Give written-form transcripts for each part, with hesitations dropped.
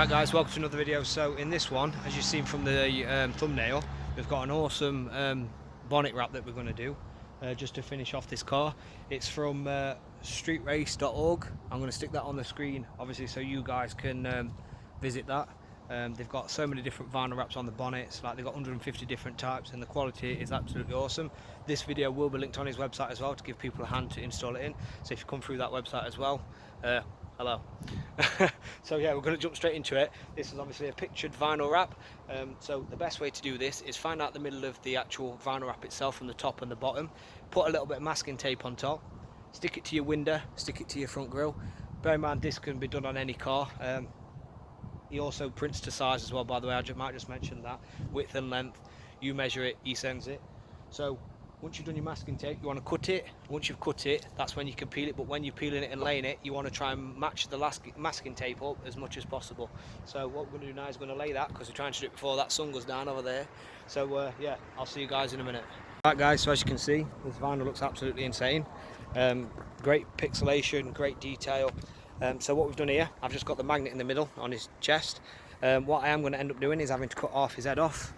Right guys, welcome to another video. So in this one, as you've seen from the thumbnail, we've got an awesome bonnet wrap that we're going to do just to finish off this car. It's from streetrace.org. I'm going to stick that on the screen obviously so you guys can visit that. They've got so many different vinyl wraps on the bonnets, like they've got 150 different types, and the quality is absolutely awesome. This video will be linked on his website as well to give people a hand to install it in, so if you come through that website as well, hello. So yeah, we're going to jump straight into it. This is obviously a pictured vinyl wrap, so the best way to do this is find out the middle of the actual vinyl wrap itself from the top and the bottom, put a little bit of masking tape on top, stick it to your window, stick it to your front grille. Bear in mind this can be done on any car. He also prints to size as well, by the way. I might just mention that. Width and length, you measure it, he sends it. So once you've done your masking tape, you want to cut it. Once you've cut it, that's when you can peel it, but when you're peeling it and laying it, you want to try and match the masking tape up as much as possible. So what we're going to do now is going to lay that, because we're trying to do it before that sun goes down over there. So yeah, I'll see you guys in a minute. Right guys, so as you can see, this vinyl looks absolutely insane. Great pixelation, great detail. So what we've done here, I've just got the magnet in the middle on his chest. What I am going to end up doing is having to cut off his head off,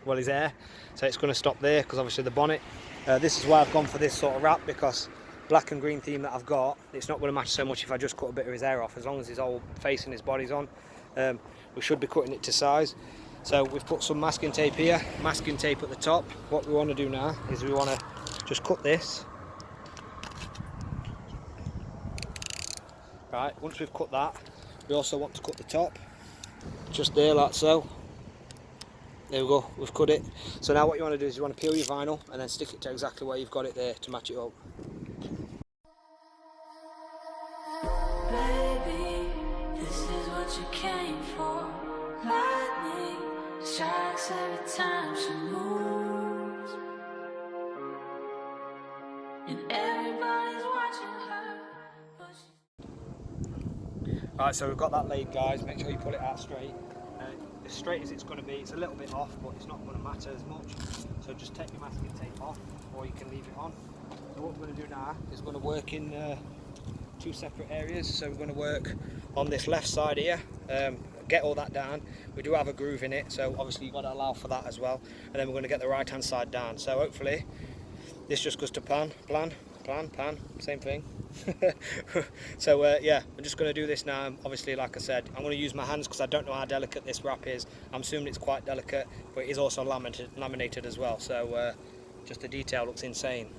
well, his hair, so it's going to stop there because obviously the bonnet. This is why I've gone for this sort of wrap, because black and green theme that I've got, it's not going to match so much if I just cut a bit of his hair off. As long as his whole face and his body's on, we should be cutting it to size. So we've put some masking tape here, masking tape at the top. What we want to do now is we want to just cut this. Right, once we've cut that, we also want to cut the top, just there like so. There we go, we've cut it. So now what you want to do is you want to peel your vinyl and then stick it to exactly where you've got it there to match it up. Baby, this is what you came for. Lightning strikes every time she moves, and everybody's watching her. Right, so we've got that laid, guys. Make sure you pull it out straight. As straight as it's going to be. It's a little bit off, but it's not going to matter as much. So just take your masking tape off, or you can leave it on. So what we're going to do now is we're going to work in two separate areas. So we're going to work on this left side here, get all that down. We do have a groove in it, so obviously you've got to allow for that as well. And then we're going to get the right hand side down. So hopefully this just goes to pan, same thing. So yeah, I'm just going to do this now. Obviously, like I said, I'm going to use my hands because I don't know how delicate this wrap is. I'm assuming it's quite delicate, but it is also laminated as well, so just the detail looks insane.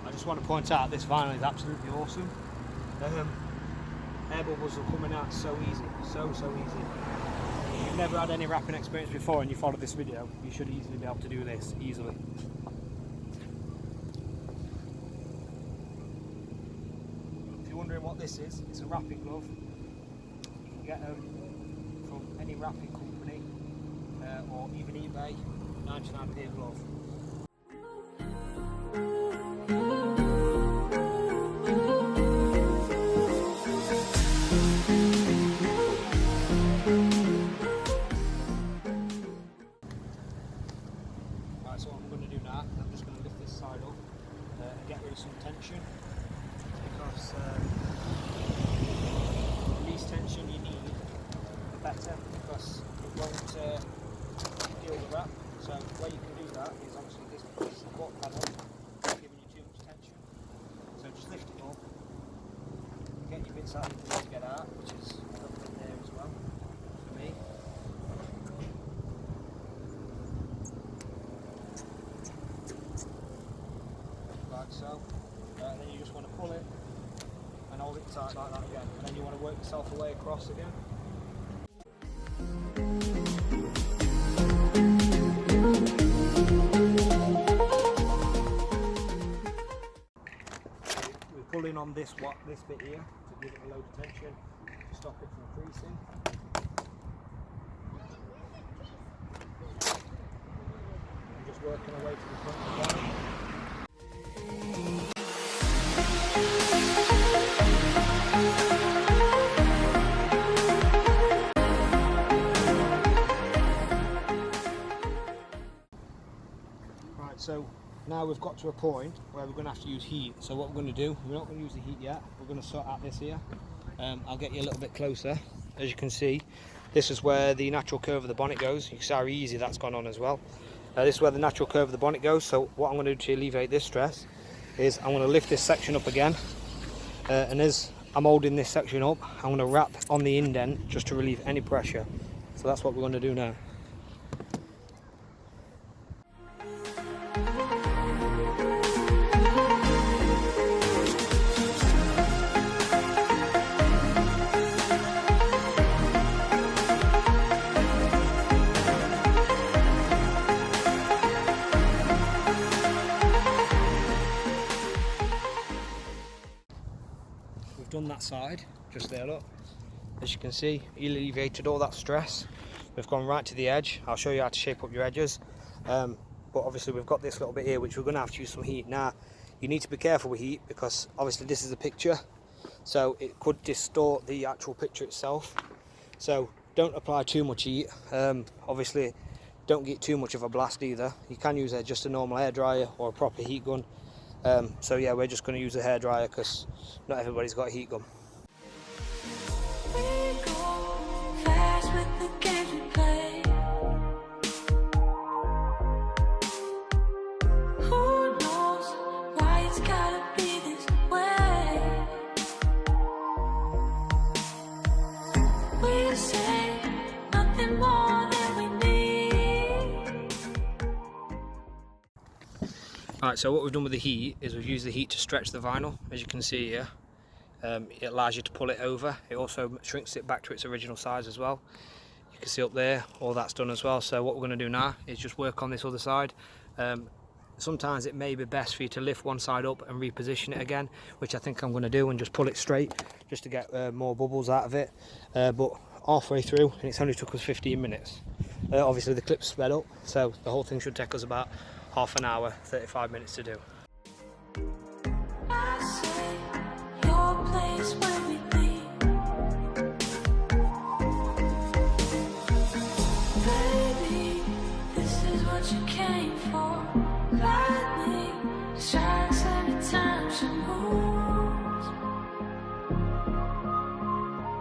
I just want to point out this vinyl is absolutely awesome. Air bubbles are coming out so easy, so easy. If you've never had any wrapping experience before and you follow this video, you should easily be able to do this, easily. If you're wondering what this is, it's a wrapping glove. You can get them from any wrapping company or even eBay, 99p a glove. So what I'm going to do now, I'm just going to lift this side up and get rid of some tension, because the least tension you need, the better, because it won't deal the wrap. So the way you can do that is obviously this support panel is giving you too much tension. So just lift it up, get your bits out that you need to get out, which is a little bit there as well for me. Like so, and then you just want to pull it and hold it tight like that again, and then you want to work yourself away across again. We pull in on this bit here to give it a load of tension to stop it from creasing. And just working away to the front of the body. Right, so now we've got to a point where we're going to have to use heat. So what we're going to do, we're not going to use the heat yet. We're going to sort out this here. I'll get you a little bit closer. As you can see, this is where the natural curve of the bonnet goes. You can see how easy that's gone on as well. This is where the natural curve of the bonnet goes. So what I'm going to do to alleviate this stress is I'm going to lift this section up again. And as I'm holding this section up, I'm going to wrap on the indent just to relieve any pressure. So that's what we're going to do now. We've done that side, just there, look. As you can see, alleviated all that stress. We've gone right to the edge. I'll show you how to shape up your edges. But obviously we've got this little bit here which we're going to have to use some heat. Now, you need to be careful with heat because obviously this is a picture, so it could distort the actual picture itself. So don't apply too much heat. Obviously don't get too much of a blast either. You can use just a normal hairdryer or a proper heat gun. So yeah, we're just going to use a hairdryer because not everybody's got a heat gun. We go fast with the games we play. Who knows why it's gotta be this way? We say nothing more than we need. Alright, so what we've done with the heat is we've used the heat to stretch the vinyl, as you can see here. It allows you to pull it over. It also shrinks it back to its original size as well. You can see up there, all that's done as well. So what we're going to do now is just work on this other side. Sometimes it may be best for you to lift one side up and reposition it again, which I think I'm going to do, and just pull it straight just to get more bubbles out of it. But halfway through, and it's only took us 15 minutes. Obviously the clip's sped up, so the whole thing should take us about half an hour, 35 minutes to do. I say your place where we leave. Baby, this is what you came for. Lightning strikes every time she moves,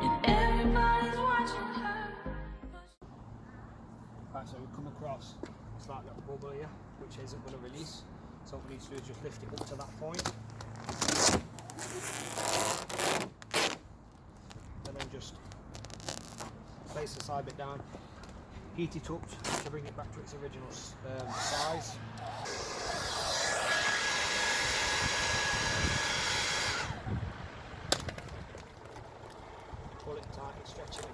and everybody's watching her. Right, so we come across a slight little bubble here, which isn't going to release. So what we need to do is just lift it up to that point. And then just place the side bit down, heat it up to bring it back to its original size. Pull it tight and stretch it again.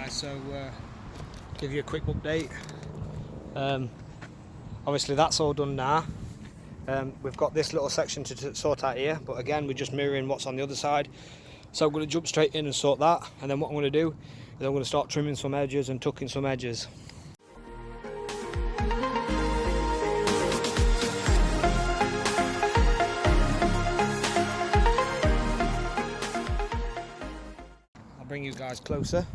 So give you a quick update. Obviously that's all done now. We've got this little section to sort out here, but again we're just mirroring what's on the other side. So I'm going to jump straight in and sort that, and then what I'm going to do is I'm going to start trimming some edges and tucking some edges. I'll bring you guys closer.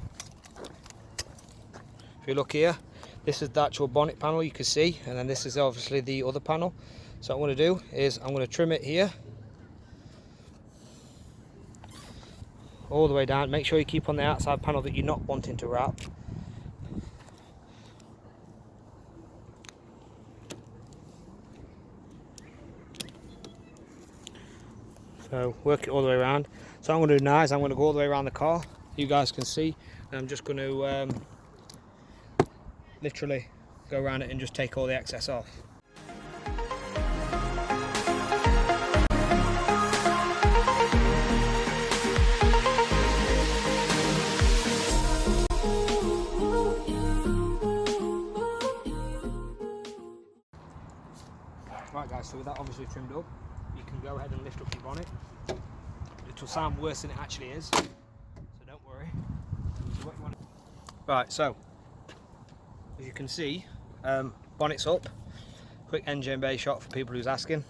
If you look here, this is the actual bonnet panel you can see, and then this is obviously the other panel. So what I'm going to do is I'm going to trim it here all the way down. Make sure you keep on the outside panel that you're not wanting to wrap. So work it all the way around. So what I'm going to do now is I'm going to go all the way around the car. You guys can see, and I'm just going to literally go around it and just take all the excess off. Right guys, so with that obviously trimmed up, you can go ahead and lift up your bonnet. It will sound worse than it actually is, so don't worry. So what you want... Right, so as you can see, bonnet's up. Quick engine bay shot for people who's asking.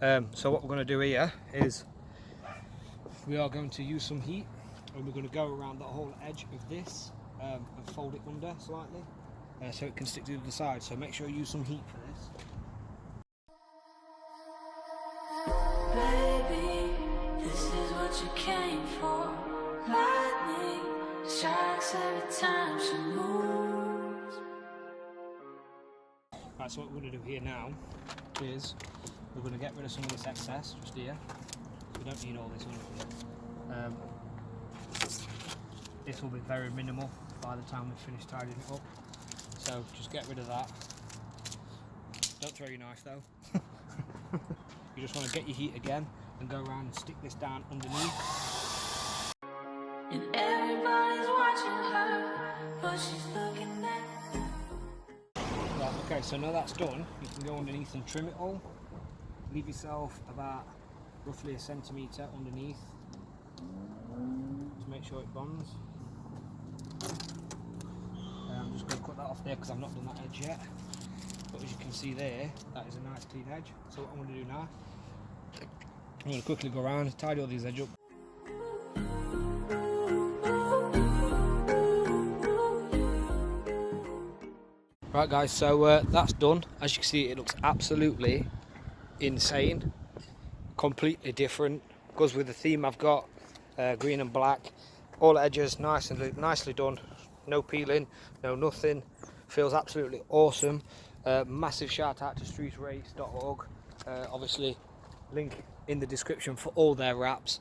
So what we're going to do here is we are going to use some heat, and we're going to go around the whole edge of this and fold it under slightly so it can stick to the side. So make sure you use some heat for this. Baby, this is what you came for. Lightning strikes every time she moves. Right, so what we're going to do here now is we're going to get rid of some of this excess just here. So we don't need all this on. This will be very minimal by the time we've finished tidying it up. So just get rid of that. Don't throw your knife though. You just want to get your heat again and go around and stick this down underneath. And everybody's watching her, but she's looking at. Right, okay, so now that's done, you can go underneath and trim it all. Leave yourself about roughly 1 centimetre underneath to make sure it bonds. I'm just going to cut that off there because I've not done that edge yet. But as you can see there, that is a nice clean edge. So what I'm going to do now, I'm going to quickly go around and tidy all these edges up. Right guys, so that's done. As you can see, it looks absolutely insane. Completely different. Goes with the theme I've got, green and black. All edges nicely done. No peeling, no nothing. Feels absolutely awesome. Massive shout out to streetrace.org. Obviously, link in the description for all their wraps.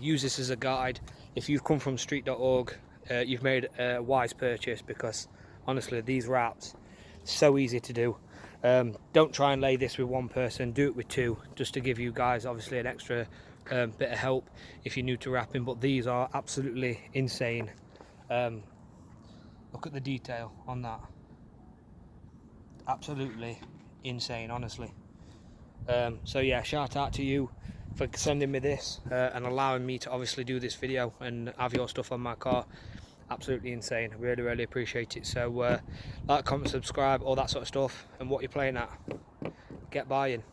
Use this as a guide. If you've come from street.org, you've made a wise purchase, because honestly, these wraps, so easy to do. Don't try and lay this with one person, do it with two, just to give you guys obviously an extra bit of help if you're new to wrapping. But these are absolutely insane. Look at the detail on that. Absolutely insane, honestly. So yeah, shout out to you for sending me this and allowing me to obviously do this video and have your stuff on my car. Absolutely insane. Really appreciate it. So like, comment, subscribe, all that sort of stuff. And what you're playing at, get buying.